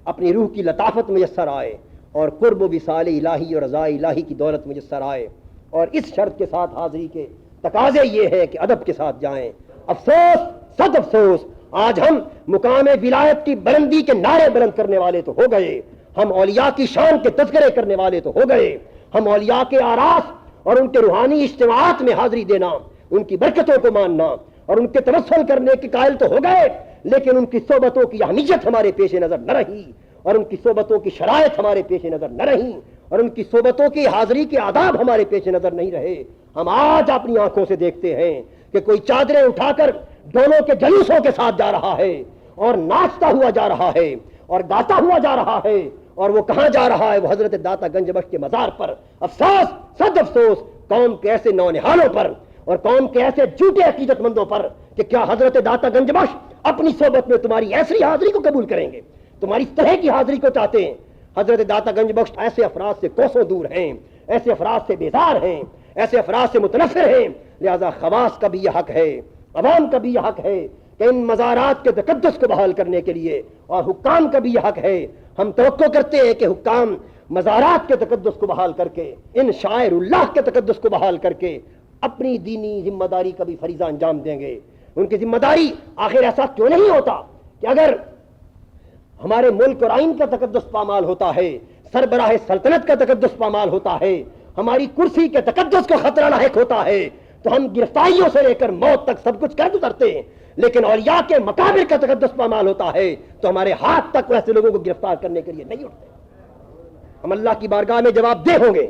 S2: اپنی روح کی لطافت میسر آئے اور قرب و وصال الہی اور رضا الہی کی دولت میسر آئے. اور اس شرط کے ساتھ حاضری کے تقاضے یہ ہیں کہ ادب کے ساتھ جائیں. افسوس، صد افسوس، آج ہم مقام ولایت کی بلندی کے نعرے بلند کرنے والے تو ہو گئے، ہم اولیاء کی شان کے تذکرے کرنے والے تو ہو گئے، ہم اولیاء کے آراس اور ان کے روحانی اجتماعات میں حاضری دینا، ان کی برکتوں کو ماننا اور ان کے توسل کرنے کے قائل تو ہو گئے، لیکن ان کی صحبتوں کی اہمیت ہمارے پیش نظر نہ رہی اور ان کی صحبتوں کی شرائط ہمارے پیش نظر نہ رہی اور ان کی صحبتوں کی حاضری کے آداب ہمارے پیش نظر نہیں رہے. ہم آج اپنی آنکھوں سے دیکھتے ہیں کہ کوئی چادریں اٹھا کر ڈولوں کے جلوسوں کے ساتھ جا رہا ہے اور ناچتا ہوا جا رہا ہے اور گاتا ہوا جا رہا ہے، اور وہ کہاں جا رہا ہے؟ وہ حضرت داتا گنج بخش کے مزار پر. افسوس، صد افسوس قوم کے ایسے نونہالوں پر اور قوم کے ایسے جھوٹے عقیدت مندوں پر کہ کیا حضرت داتا گنج بخش اپنی صحبت میں تمہاری ایسی حاضری کو قبول کریں گے، تمہاری اس طرح کی حاضری کو چاہتے ہیں؟ حضرت داتا گنج بخش ایسے افراد سے کوسوں دور ہیں، ایسے افراد سے بیزار ہیں، ایسے افراد سے متنفر ہیں. لہذا خواص کا بھی یہ حق ہے، عوام کا بھی یہ حق ہے کہ ان مزارات کے تقدس کو بحال کرنے کے لیے، اور حکام کا بھی یہ حق ہے. ہم توقع کرتے ہیں کہ حکام مزارات کے تقدس کو بحال کر کے، ان شاعر اللہ کے تقدس کو بحال کر کے اپنی دینی ذمہ داری کا بھی فریضہ انجام دیں گے. ان کی ذمہ داری آخر ایسا کیوں نہیں ہوتا کہ اگر ہمارے ملک اور آئین کا تقدس پامال ہوتا ہے، سربراہ سلطنت کا تقدس پامال ہوتا ہے، ہماری کرسی کے تقدس کو خطرہ لاحق ہوتا ہے، تو ہم گرفتاریوں سے لے کر موت تک سب کچھ کر گزرتے ہیں. لیکن اولیاء کے مقابر کا تقدس پامال ہوتا ہے تو ہمارے ہاتھ تک ویسے لوگوں کو گرفتار کرنے کے لیے نہیں اٹھتے. ہم اللہ کی بارگاہ میں جواب دہ ہوں گے،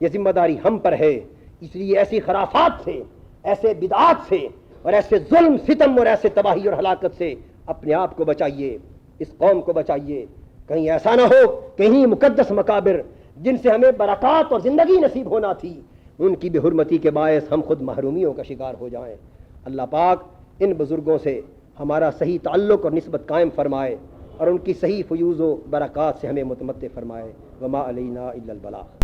S2: یہ ذمہ داری ہم پر ہے. اس لیے ایسی خرافات سے، ایسے بدعات سے اور ایسے ظلم ستم اور ایسے تباہی اور ہلاکت سے اپنے آپ کو بچائیے، اس قوم کو بچائیے. کہیں ایسا نہ ہو کہیں مقدس مقابر جن سے ہمیں برکات اور زندگی نصیب ہونا تھی، ان کی بے حرمتی کے باعث ہم خود محرومیوں کا شکار ہو جائیں. اللہ پاک ان بزرگوں سے ہمارا صحیح تعلق اور نسبت قائم فرمائے اور ان کی صحیح فیوز و برکات سے ہمیں متمتع فرمائے. وما علینا الا البلاغ.